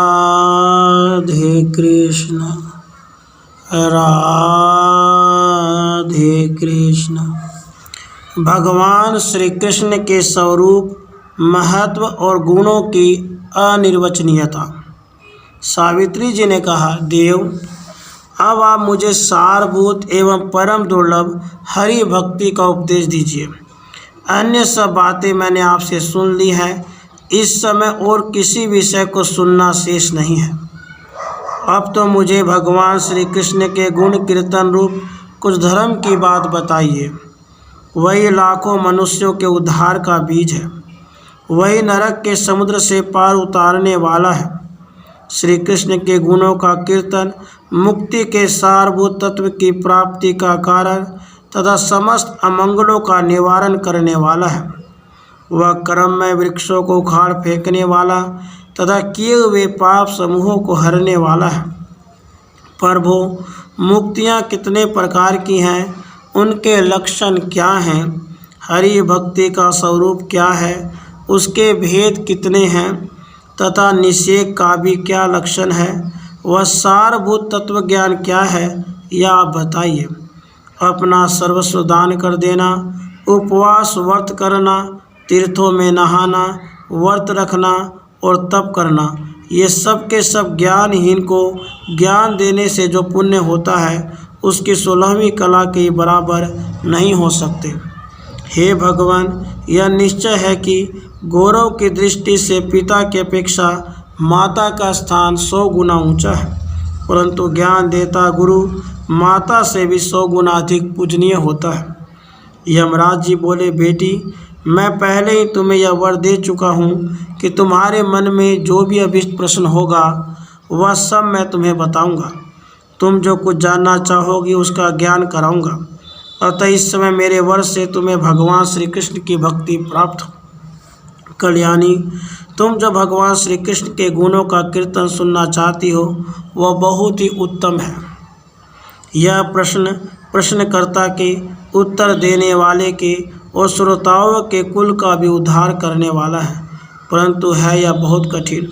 राधे कृष्ण राधे कृष्ण। भगवान श्री कृष्ण के स्वरूप, महत्व और गुणों की अनिर्वचनीयता। सावित्री जी ने कहा, देव, अब आप मुझे सारभूत एवं परम दुर्लभ हरि भक्ति का उपदेश दीजिए। अन्य सब बातें मैंने आपसे सुन ली हैं। इस समय और किसी विषय को सुनना शेष नहीं है। अब तो मुझे भगवान श्री कृष्ण के गुण कीर्तन रूप कुछ धर्म की बात बताइए। वही लाखों मनुष्यों के उद्धार का बीज है। वही नरक के समुद्र से पार उतारने वाला है। श्री कृष्ण के गुणों का कीर्तन मुक्ति के सारभूत तत्व की प्राप्ति का कारण तथा समस्त अमंगलों का निवारण करने वाला है। वह कर्म में वृक्षों को उखाड़ फेंकने वाला तथा किए हुए पाप समूहों को हरने वाला है। प्रभु, मुक्तियाँ कितने प्रकार की हैं, उनके लक्षण क्या हैं, हरि भक्ति का स्वरूप क्या है, उसके भेद कितने हैं तथा निषेध का भी क्या लक्षण है, वह सारभूत तत्व ज्ञान क्या है, यह आप बताइए। अपना सर्वस्व दान कर देना, उपवास व्रत करना, तीर्थों में नहाना, व्रत रखना और तप करना, ये सब के सब ज्ञानहीन को ज्ञान देने से जो पुण्य होता है, उसकी 16वीं कला के बराबर नहीं हो सकते। हे भगवान, यह निश्चय है कि गौरव की दृष्टि से पिता की अपेक्षा माता का स्थान 100 गुना ऊंचा है, परंतु ज्ञान देता गुरु माता से भी 100 गुना अधिक पूजनीय होता है। यमराज जी बोले, बेटी, मैं पहले ही तुम्हें यह वर दे चुका हूँ कि तुम्हारे मन में जो भी अभिष्ट प्रश्न होगा वह सब मैं तुम्हें बताऊँगा। तुम जो कुछ जानना चाहोगी उसका ज्ञान कराऊँगा। अतः इस समय मेरे वर से तुम्हें भगवान श्री कृष्ण की भक्ति प्राप्त हो। कल्याणी, तुम जो भगवान श्री कृष्ण के गुणों का कीर्तन सुनना चाहती हो वह बहुत ही उत्तम है। यह प्रश्नकर्ता के, उत्तर देने वाले के और श्रोताओं के कुल का भी उद्धार करने वाला है, परंतु है यह बहुत कठिन।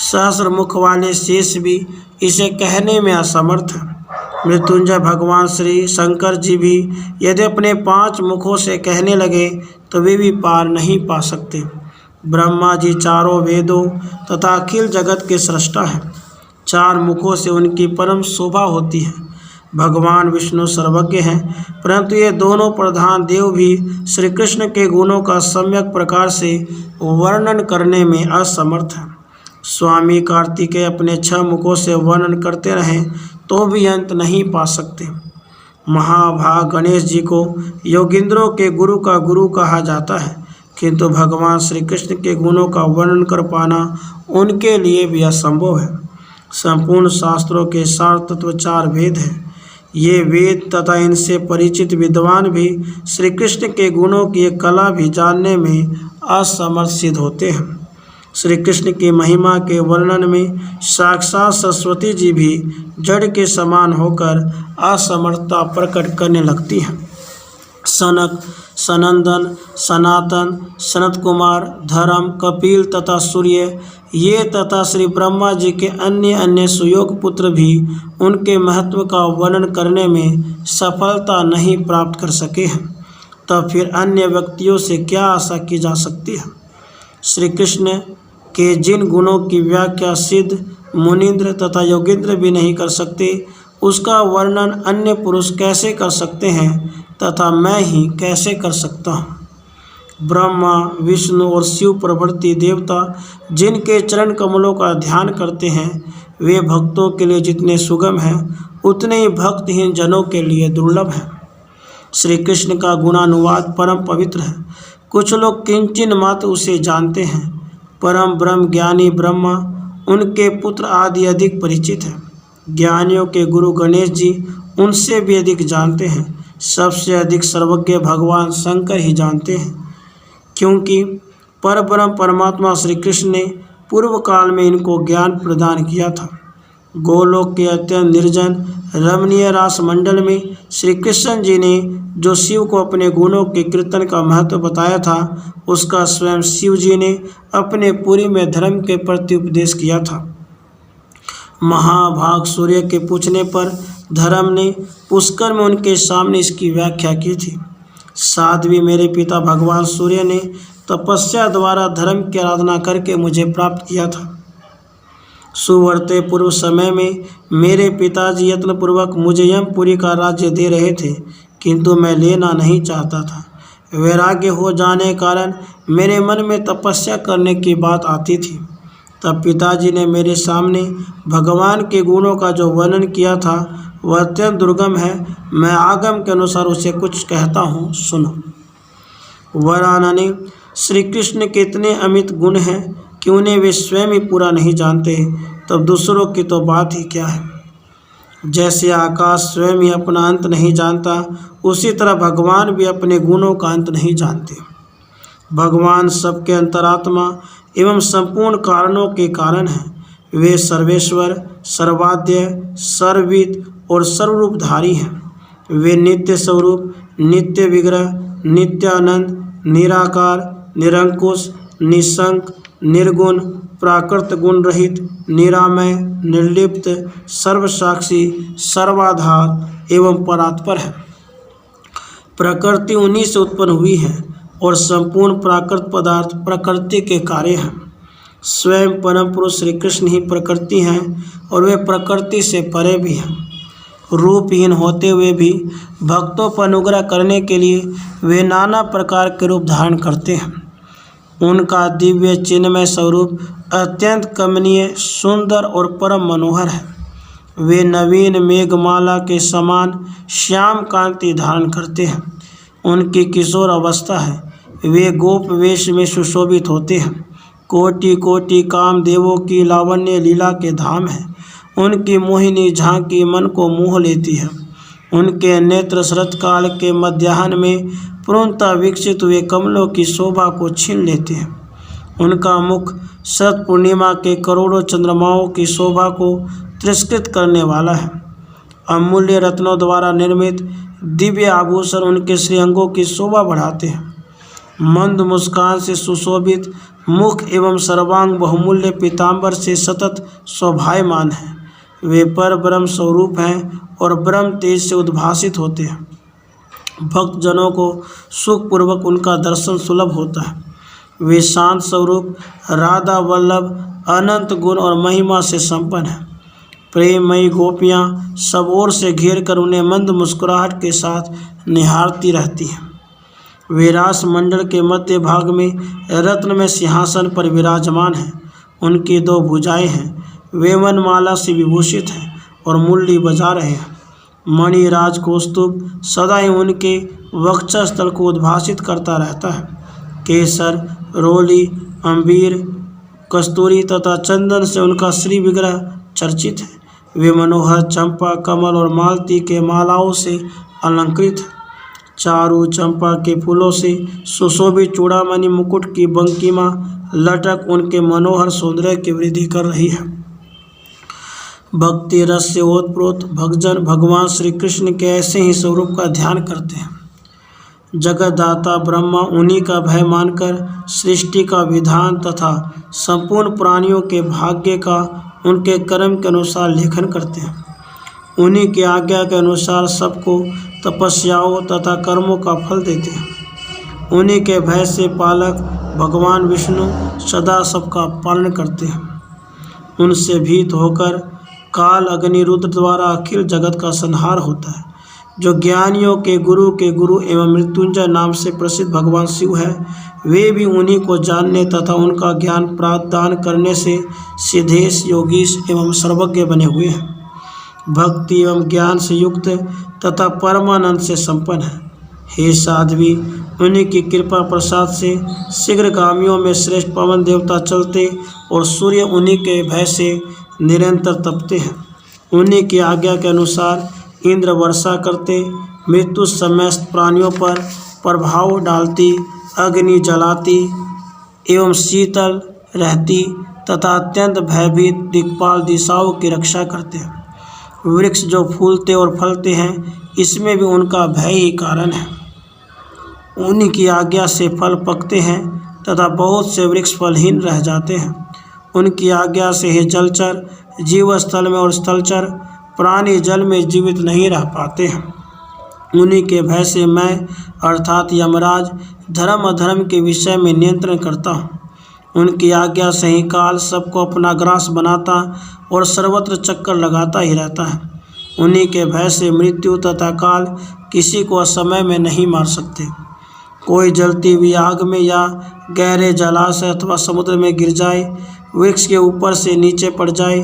सहस्र मुख वाले शेष भी इसे कहने में असमर्थ है। मृत्युंजय भगवान श्री शंकर जी भी यदि अपने 5 मुखों से कहने लगे तो वे भी पार नहीं पा सकते। ब्रह्मा जी चारों वेदों तथा अखिल जगत के सृष्टा हैं। 4 मुखों से उनकी परम शोभा होती है। भगवान विष्णु सर्वज्ञ हैं, परंतु ये दोनों प्रधान देव भी श्री कृष्ण के गुणों का सम्यक प्रकार से वर्णन करने में असमर्थ हैं। स्वामी कार्तिकेय अपने 6 मुखों से वर्णन करते रहें तो भी अंत नहीं पा सकते। महाभाग गणेश जी को योगिंद्रों के गुरु का गुरु कहा जाता है, किंतु भगवान श्री कृष्ण के गुणों का वर्णन कर पाना उनके लिए भी असंभव है। संपूर्ण शास्त्रों के सार तत्व 4 वेद हैं। ये वेद तथा इनसे परिचित विद्वान भी श्री कृष्ण के गुणों की एक कला भी जानने में असमर्थ सिद्ध होते हैं। श्री कृष्ण की महिमा के वर्णन में साक्षात सरस्वती जी भी जड़ के समान होकर असमर्थता प्रकट करने लगती हैं। सनक, सनंदन, सनातन, सनत कुमार, धर्म, कपिल तथा सूर्य, ये तथा श्री ब्रह्मा जी के अन्य अन्य सुयोग पुत्र भी उनके महत्व का वर्णन करने में सफलता नहीं प्राप्त कर सके हैं। तब फिर अन्य व्यक्तियों से क्या आशा की जा सकती है। श्री कृष्ण के जिन गुणों की व्याख्या सिद्ध, मुनीन्द्र तथा योगेंद्र भी नहीं कर सकते, उसका वर्णन अन्य पुरुष कैसे कर सकते हैं तथा मैं ही कैसे कर सकता हूँ। ब्रह्मा, विष्णु और शिव प्रभृति देवता जिनके चरण कमलों का ध्यान करते हैं, वे भक्तों के लिए जितने सुगम हैं उतने ही भक्तहीन जनों के लिए दुर्लभ हैं। श्री कृष्ण का गुणानुवाद परम पवित्र है। कुछ लोग किंचिन मात्र उसे जानते हैं। परम ब्रह्म ज्ञानी ब्रह्मा, उनके पुत्र आदि अधिक परिचित हैं। ज्ञानियों के गुरु गणेश जी उनसे भी अधिक जानते हैं। सबसे अधिक सर्वज्ञ भगवान शंकर ही जानते हैं, क्योंकि परब्रह्म परमात्मा श्री कृष्ण ने पूर्व काल में इनको ज्ञान प्रदान किया था। गोलोक के अत्यंत निर्जन रमणीय रास मंडल में श्री कृष्ण जी ने जो शिव को अपने गुणों के कीर्तन का महत्व बताया था, उसका स्वयं शिव जी ने अपने पुरी में धर्म के प्रति उपदेश किया था। महाभाग सूर्य के पूछने पर धर्म ने पुष्कर में उनके सामने इसकी व्याख्या की थी। साध्वी मेरे पिता भगवान सूर्य ने तपस्या द्वारा धर्म की आराधना करके मुझे प्राप्त किया था। सुवर्ते पूर्व समय में मेरे पिताजी यत्नपूर्वक मुझे यमपुरी का राज्य दे रहे थे, किंतु मैं लेना नहीं चाहता था। वैराग्य हो जाने के कारण मेरे मन में तपस्या करने की बात आती थी। तब पिताजी ने मेरे सामने भगवान के गुणों का जो वर्णन किया था वह अत्यंत दुर्गम है। मैं आगम के अनुसार उसे कुछ कहता हूँ, सुनो। वरानने श्री कृष्ण के इतने अमित गुण हैं कि उन्हें वे स्वयं ही पूरा नहीं जानते, तब दूसरों की तो बात ही क्या है। जैसे आकाश स्वयं ही अपना अंत नहीं जानता, उसी तरह भगवान भी अपने गुणों का अंत नहीं जानते। भगवान सबके अंतरात्मा एवं संपूर्ण कारणों के कारण हैं। वे सर्वेश्वर, सर्वाद्य, सर्वविद और सर्वरूपधारी हैं। वे नित्य स्वरूप, नित्य विग्रह, नित्यानंद, निराकार, निरंकुश, निशंक, निर्गुण, प्राकृत गुण रहित, निरामय, निर्लिप्त, सर्वसाक्षी, सर्वाधार एवं परात्पर है। प्रकृति उन्हीं से उत्पन्न हुई है और संपूर्ण प्राकृत पदार्थ प्रकृति के कार्य हैं। स्वयं परम पुरुष श्री कृष्ण ही प्रकृति हैं और वे प्रकृति से परे भी हैं। रूपहीन होते हुए भी भक्तों पर अनुग्रह करने के लिए वे नाना प्रकार के रूप धारण करते हैं। उनका दिव्य चिन्मय स्वरूप अत्यंत कमनीय, सुंदर और परम मनोहर है। वे नवीन मेघमाला के समान श्याम कांति धारण करते हैं। उनकी किशोर अवस्था है। वे गोप वेश में सुशोभित होते हैं। कोटि कोटि कामदेवों की लावण्य लीला के धाम है। उनकी मोहिनी झांकी मन को मोह लेती है। उनके नेत्र शरतकाल के मध्याह्न में पूर्णतः विकसित हुए कमलों की शोभा को छीन लेते हैं। उनका मुख शरद पूर्णिमा के करोड़ों चंद्रमाओं की शोभा को तिरस्कृत करने वाला है। अमूल्य रत्नों द्वारा निर्मित दिव्य आभूषण उनके श्रीअंगों की शोभा बढ़ाते हैं। मंद मुस्कान से सुशोभित मुख एवं सर्वांग बहुमूल्य पीताम्बर से सतत शोभायमान है। वे पर ब्रह्म स्वरूप हैं और ब्रह्म तेज से उद्भासित होते हैं। भक्तजनों को सुखपूर्वक उनका दर्शन सुलभ होता है। वे शांत स्वरूप, राधा वल्लभ, अनंत गुण और महिमा से संपन्न है। प्रेममयी गोपियाँ सब ओर से घेर कर उन्हें मंद मुस्कुराहट के साथ निहारती रहती हैं। वे रास मंडल के मध्य भाग में रत्न में सिंहासन पर विराजमान हैं। उनकी दो भुजाएं हैं। वे वनमाला से विभूषित हैं और मुरली बजा रहे हैं। मणिराज कौस्तुभ सदा ही उनके वक्षस्थल को उद्भासित करता रहता है। केसर, रोली, अम्बीर, कस्तूरी तथा चंदन से उनका श्री विग्रह चर्चित है। वे मनोहर चंपा, कमल और मालती के मालाओं से अलंकृत है। चारू चंपा के फूलों से सुशोभित चूड़ामणि मुकुट की बंकिमा लटक उनके मनोहर सौंदर्य की वृद्धि कर रही है। भक्ति रस से ओतप्रोत भक्तजन भगवान श्री कृष्ण के ऐसे ही स्वरूप का ध्यान करते हैं। जगतदाता ब्रह्मा उन्हीं का भय मानकर सृष्टि का विधान तथा संपूर्ण प्राणियों के भाग्य का उनके कर्म के अनुसार लेखन करते हैं। उन्हीं की आज्ञा के अनुसार सबको तपस्याओं तथा कर्मों का फल देते हैं। उन्हीं के भय से पालक भगवान विष्णु सदा सबका पालन करते हैं। उनसे भीत होकर काल अग्नि रुद्र द्वारा अखिल जगत का संहार होता है। जो ज्ञानियों के गुरु एवं मृत्युंजय नाम से प्रसिद्ध भगवान शिव है, वे भी उन्हीं को जानने तथा उनका ज्ञान प्रदान करने से सिद्धेश, योगीश एवं सर्वज्ञ बने हुए हैं। भक्ति एवं ज्ञान से युक्त तथा परमानंद से संपन्न है। हे साध्वी, उन्हीं की कृपा प्रसाद से शीघ्रगामियों में श्रेष्ठ पवन देवता चलते और सूर्य उन्हीं के भय से निरंतर तपते हैं। उन्हीं की आज्ञा के अनुसार इंद्र वर्षा करते, मृत्यु समस्त प्राणियों पर प्रभाव डालती, अग्नि जलाती एवं शीतल रहती तथा अत्यंत भयभीत दिक्पाल दिशाओं की रक्षा करते हैं। वृक्ष जो फूलते और फलते हैं, इसमें भी उनका भय ही कारण है। उन्हीं की आज्ञा से फल पकते हैं तथा बहुत से वृक्ष फलहीन रह जाते हैं। उनकी आज्ञा से ही जलचर जीव स्थल में और स्थलचर प्राणी जल में जीवित नहीं रह पाते हैं। उन्हीं के भय से मैं अर्थात यमराज धर्म अधर्म के विषय में नियंत्रण करता हूँ। उनकी आज्ञा से ही काल सबको अपना ग्रास बनाता और सर्वत्र चक्कर लगाता ही रहता है। उन्हीं के भय से मृत्यु तथा काल किसी को असमय में नहीं मार सकते। कोई जलती हुई आग में या गहरे जलाशय अथवा समुद्र में गिर जाए, वृक्ष के ऊपर से नीचे पड़ जाए,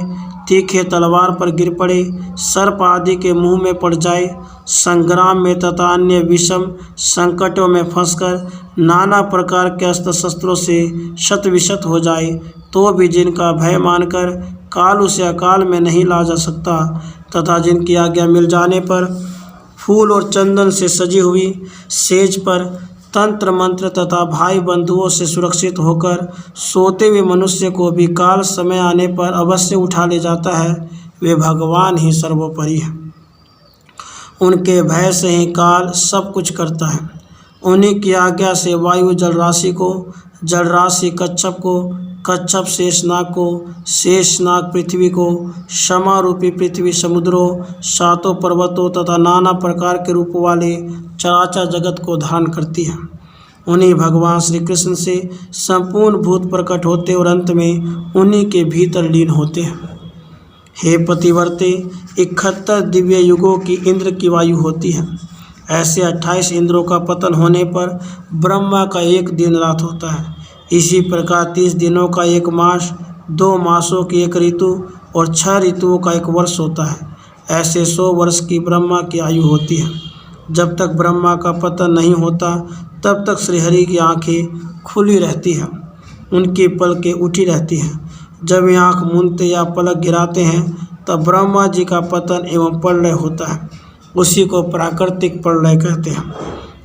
तीखे तलवार पर गिर पड़े, सर्प आदि के मुंह में पड़ जाए, संग्राम में तथा अन्य विषम संकटों में फंसकर नाना प्रकार के अस्त्र शस्त्रों से शत विशत हो जाए, तो भी जिनका भय मानकर काल उसे अकाल में नहीं ला जा सकता तथा जिनकी आज्ञा मिल जाने पर फूल और चंदन से सजी हुई सेज पर तंत्र मंत्र तथा भाई बंधुओं से सुरक्षित होकर सोते हुए मनुष्य को भी काल समय आने पर अवश्य उठा ले जाता है, वे भगवान ही सर्वोपरि है। उनके भय से ही काल सब कुछ करता है। उन्हीं की आज्ञा से वायु जलराशि को, जलराशि कच्छप को, कच्छप शेषनाग को, शेषनाग पृथ्वी को, क्षमा रूपी पृथ्वी समुद्रों, सातों पर्वतों तथा नाना प्रकार के रूप वाले चराचर जगत को धारण करती है। उन्हीं भगवान श्री कृष्ण से संपूर्ण भूत प्रकट होते और अंत में उन्हीं के भीतर लीन होते हैं। हे पतिवर्ते, 71 दिव्य युगों की इंद्र की वायु होती है। ऐसे 28 इंद्रों का पतन होने पर ब्रह्मा का एक दिन रात होता है। इसी प्रकार 30 दिनों का एक मास, 2 मासों की एक ऋतु और 6 ऋतुओं का एक वर्ष होता है। ऐसे 100 वर्ष की ब्रह्मा की आयु होती है। जब तक ब्रह्मा का पतन नहीं होता, तब तक श्रीहरि की आंखें खुली रहती हैं, उनकी पलकें उठी रहती हैं। जब वे आँख मूंदते या पलक गिराते हैं, तब ब्रह्मा जी का पतन एवं प्रलय होता है। उसी को प्राकृतिक प्रलय कहते हैं।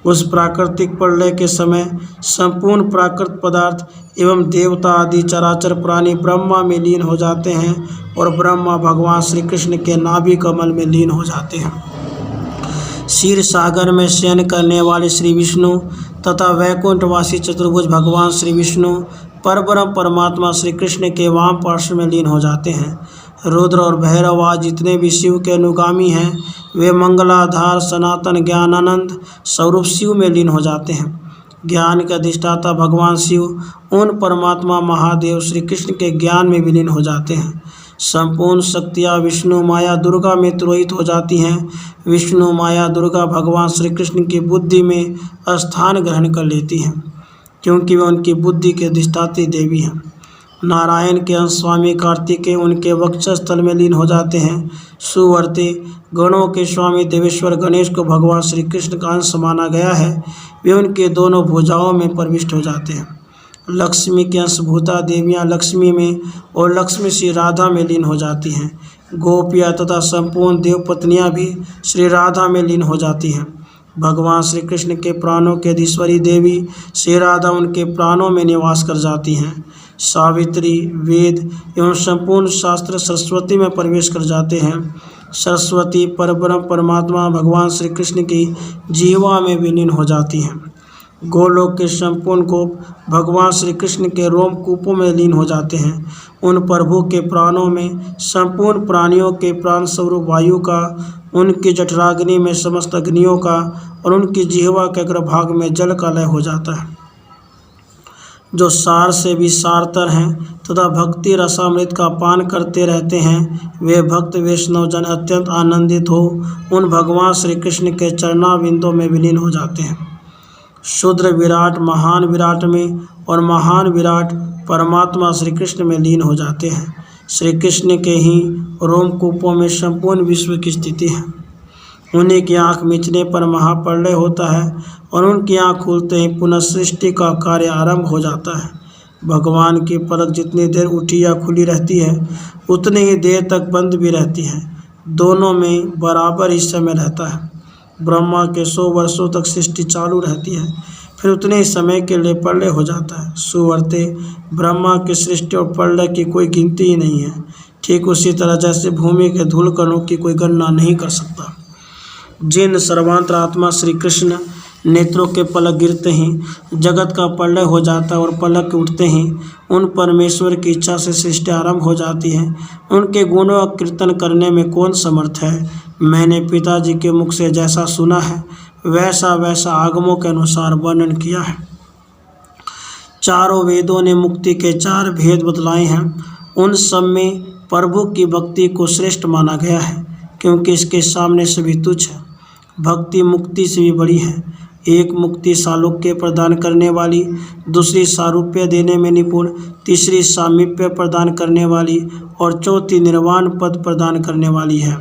उस प्राकृतिक प्रलय के समय संपूर्ण प्राकृत पदार्थ एवं देवता आदि चराचर प्राणी ब्रह्मा में लीन हो जाते हैं और ब्रह्मा भगवान श्री कृष्ण के नाभि कमल में लीन हो जाते हैं। क्षीर सागर में शयन करने वाले श्री विष्णु तथा वैकुंठवासी चतुर्भुज भगवान श्री विष्णु परब्रह्म परमात्मा श्री कृष्ण के वाम पार्श्व में लीन हो जाते हैं। रुद्र और भैरव आज जितने भी शिव के अनुगामी हैं, वे मंगलाधार सनातन ज्ञानानंद स्वरूप शिव में लीन हो जाते हैं। ज्ञान के अधिष्ठाता भगवान शिव उन परमात्मा महादेव श्री कृष्ण के ज्ञान में विलीन हो जाते हैं। संपूर्ण शक्तियाँ विष्णु माया दुर्गा में तिरोहित हो जाती हैं। विष्णु माया दुर्गा भगवान श्री कृष्ण की बुद्धि में स्थान ग्रहण कर लेती हैं, क्योंकि वे उनकी बुद्धि के अधिष्ठात्री देवी हैं। नारायण के अंश स्वामी कार्तिकेय उनके वक्षस्थल में लीन हो जाते हैं। सुवर्ते गणों के स्वामी देवेश्वर गणेश को भगवान श्री कृष्ण का अंश माना गया है। वे उनके दोनों भुजाओं में प्रविष्ट हो जाते हैं। लक्ष्मी के अंश भूता देवियाँ लक्ष्मी में और लक्ष्मी श्री राधा में लीन हो जाती हैं। गोपियाँ तथा संपूर्ण देव पत्नियाँ भी श्री राधा में लीन हो जाती हैं। भगवान श्री कृष्ण के प्राणों के अधीश्वरी देवी श्री राधा उनके प्राणों में निवास कर जाती हैं। सावित्री वेद एवं संपूर्ण शास्त्र सरस्वती में प्रवेश कर जाते हैं। सरस्वती परब्रह्म परमात्मा भगवान श्री कृष्ण की जीवा में विलीन हो जाती हैं। गोलोक के संपूर्ण गोप भगवान श्री कृष्ण के रोमकूपों में लीन हो जाते हैं। उन प्रभु के प्राणों में संपूर्ण प्राणियों के प्राण स्वरूप वायु का, उनकी जठराग्नि में समस्त अग्नियों का और उनकी जिह्वा के अग्रभाग में जल का लय हो जाता है। जो सार से भी सारतर हैं तथा भक्ति रसामृत का पान करते रहते हैं, वे भक्त वैष्णव जन अत्यंत आनंदित हो उन भगवान श्री कृष्ण के चरणाविंदों में विलीन हो जाते हैं। शूद्र विराट महान विराट में और महान विराट परमात्मा श्री कृष्ण में लीन हो जाते हैं। श्री कृष्ण के ही रोमकूपों में संपूर्ण विश्व की स्थिति है। उन्हीं की आँख मिचने पर महाप्रलय होता है और उनकी आँख खुलते ही पुनः सृष्टि का कार्य आरंभ हो जाता है। भगवान की पलक जितनी देर उठी या खुली रहती है, उतनी ही देर तक बंद भी रहती है। दोनों में बराबर ही समय रहता है। ब्रह्मा के 100 वर्षों तक सृष्टि चालू रहती है, फिर उतने ही समय के लिए प्रलय हो जाता है। सुवर्ते ब्रह्मा की सृष्टि और प्रलय की कोई गिनती ही नहीं है। ठीक उसी तरह जैसे भूमि के धूल कणों की कोई गणना नहीं कर सकता। जिन सर्वांतरात्मा श्री कृष्ण नेत्रों के पलक गिरते ही जगत का प्रलय हो जाता है और पलक उठते ही उन परमेश्वर की इच्छा से सृष्टि आरंभ हो जाती है, उनके गुणों का कीर्तन करने में कौन समर्थ है। मैंने पिताजी के मुख से जैसा सुना है वैसा वैसा आगमों के अनुसार वर्णन किया है। चारों वेदों ने मुक्ति के 4 भेद बतलाए हैं। उन सब में प्रभु की भक्ति को श्रेष्ठ माना गया है, क्योंकि इसके सामने सभी तुच्छ है। भक्ति मुक्ति से भी बड़ी है। एक मुक्ति सालोक्य प्रदान करने वाली, दूसरी सारूप्य देने में निपुण, तीसरी सामीप्य प्रदान करने वाली और चौथी निर्वाण पद प्रदान करने वाली है।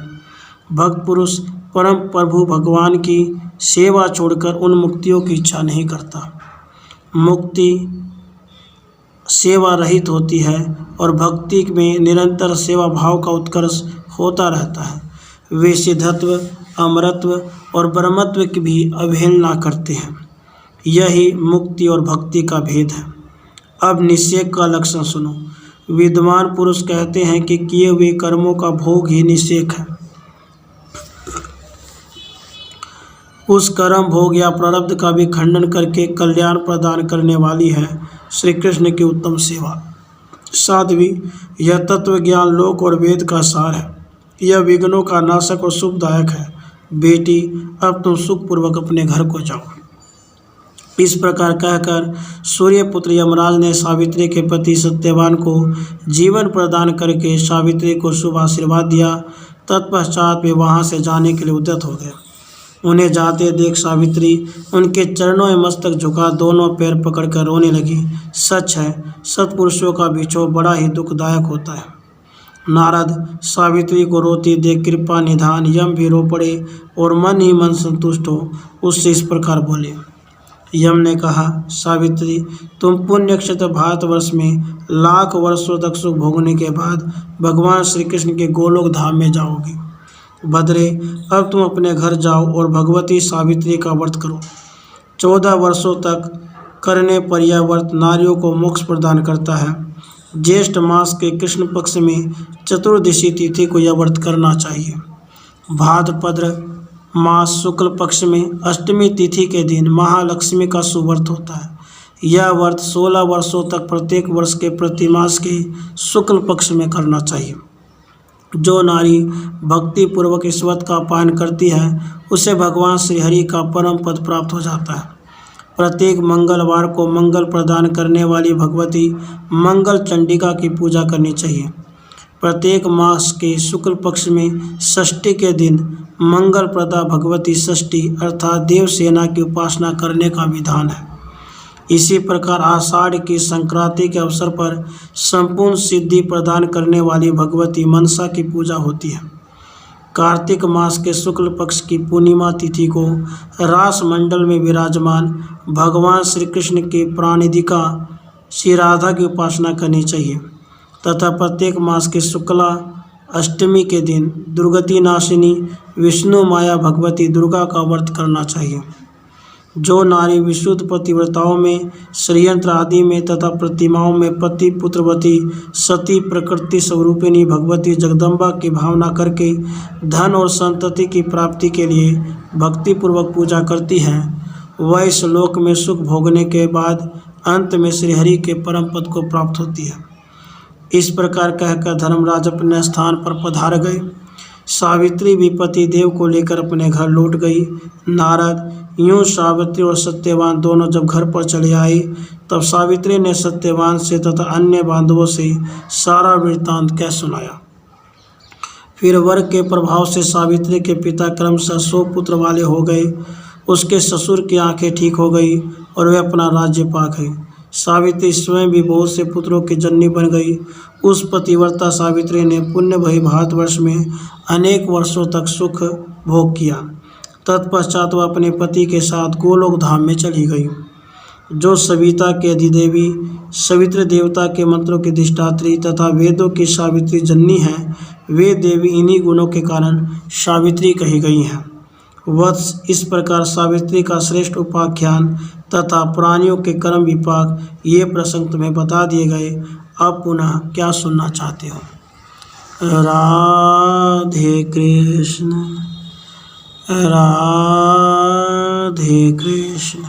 भक्त पुरुष परम प्रभु भगवान की सेवा छोड़कर उन मुक्तियों की इच्छा नहीं करता। मुक्ति सेवा रहित होती है और भक्ति में निरंतर सेवा भाव का उत्कर्ष होता रहता है। वे सिद्धत्व, अमरत्व और ब्रह्मत्व की भी अवहेलना करते हैं। यही मुक्ति और भक्ति का भेद है। अब निषेक का लक्षण सुनो। विद्वान पुरुष कहते हैं कि किए हुए कर्मों का भोग ही निषेक है। उस कर्म भोग या प्रारब्ध का भी खंडन करके कल्याण प्रदान करने वाली है श्री कृष्ण की उत्तम सेवा। साध्वी, यह तत्व ज्ञान लोक और वेद का सार है। यह विघ्नों का नाशक और शुभदायक है। बेटी, अब तुम सुखपूर्वक अपने घर को जाओ। इस प्रकार कहकर सूर्यपुत्र यमराज ने सावित्री के पति सत्यवान को जीवन प्रदान करके सावित्री को शुभ आशीर्वाद दिया। तत्पश्चात वे वहाँ से जाने के लिए उद्यत हो गए। उन्हें जाते देख सावित्री उनके चरणों में मस्तक झुका दोनों पैर पकड़कर रोने लगी। सच है, सत्पुरुषों का बिछोह बड़ा ही दुखदायक होता है। नारद सावित्री को रोती देख कृपा निधान यम भी रो पड़े और मन ही मन संतुष्ट हो उससे इस प्रकार बोले। यम ने कहा, सावित्री, तुम पुण्य क्षेत्र भारतवर्ष में लाख वर्षों तक सुख भोगने के बाद भगवान श्री कृष्ण के गोलोक धाम में जाओगी। भद्रे, अब तुम अपने घर जाओ और भगवती सावित्री का व्रत करो। 14 वर्षों तक करने पर यह व्रत नारियों को मोक्ष प्रदान करता है। ज्येष्ठ मास के कृष्ण पक्ष में चतुर्दशी तिथि को यह व्रत करना चाहिए। भाद्रपद मास शुक्ल पक्ष में अष्टमी तिथि के दिन महालक्ष्मी का सुव्रत होता है। यह व्रत 16 वर्षों तक प्रत्येक वर्ष के प्रतिमास के शुक्ल पक्ष में करना चाहिए। जो नारी भक्ति पूर्वक इस व्रत का पालन करती है उसे भगवान श्रीहरि का परम पद प्राप्त हो जाता है। प्रत्येक मंगलवार को मंगल प्रदान करने वाली भगवती मंगल चंडिका की पूजा करनी चाहिए। प्रत्येक मास के शुक्ल पक्ष में षष्ठी के दिन मंगल प्रदा भगवती षष्ठी अर्थात देवसेना की उपासना करने का विधान है। इसी प्रकार आषाढ़ की संक्रांति के अवसर पर संपूर्ण सिद्धि प्रदान करने वाली भगवती मनसा की पूजा होती है। कार्तिक मास के शुक्ल पक्ष की पूर्णिमा तिथि को रास मंडल में विराजमान भगवान श्री कृष्ण की प्राणिदिका श्री राधा की उपासना करनी चाहिए तथा प्रत्येक मास के शुक्ला अष्टमी के दिन दुर्गति नाशिनी विष्णु माया भगवती दुर्गा का व्रत करना चाहिए। जो नारी विशुद्ध पतिव्रताओं में श्रीयंत्र आदि में तथा प्रतिमाओं में पति पुत्रवती सती प्रकृति स्वरूपिणी भगवती जगदम्बा की भावना करके धन और संतति की प्राप्ति के लिए भक्तिपूर्वक पूजा करती है, वह इस लोक में सुख भोगने के बाद अंत में श्रीहरि के परम पद को प्राप्त होती है। इस प्रकार कहकर धर्मराज अपने स्थान पर पधार गए। सावित्री भी पति देव को लेकर अपने घर लौट गई। नारद, यूँ सावित्री और सत्यवान दोनों जब घर पर चले आए तब सावित्री ने सत्यवान से तथा अन्य बांधवों से सारा वृत्तांत कह सुनाया। फिर वर के प्रभाव से सावित्री के पिता क्रमशः 100 पुत्र वाले हो गए। उसके ससुर की आंखें ठीक हो गई और वे अपना राज्य पा गई। सावित्री स्वयं भी बहुत से पुत्रों की जननी बन गई। उस पतिव्रता सावित्री ने पुण्य भई भारतवर्ष में अनेक वर्षों तक सुख भोग किया। तत्पश्चात वह अपने पति के साथ गोलोक धाम में चली गई। जो सविता के अधिदेवी, सवित्र देवता के मंत्रों की अधिष्ठात्री तथा वेदों की सावित्री जननी हैं, वे देवी इन्हीं गुणों के कारण सावित्री कही गई हैं। वत्स, इस प्रकार सावित्री का श्रेष्ठ उपाख्यान तथा प्राणियों के कर्म विपाक, ये प्रसंग तुम्हें बता दिए गए। अब पुनः क्या सुनना चाहते हो? राधे कृष्ण, राधे कृष्ण।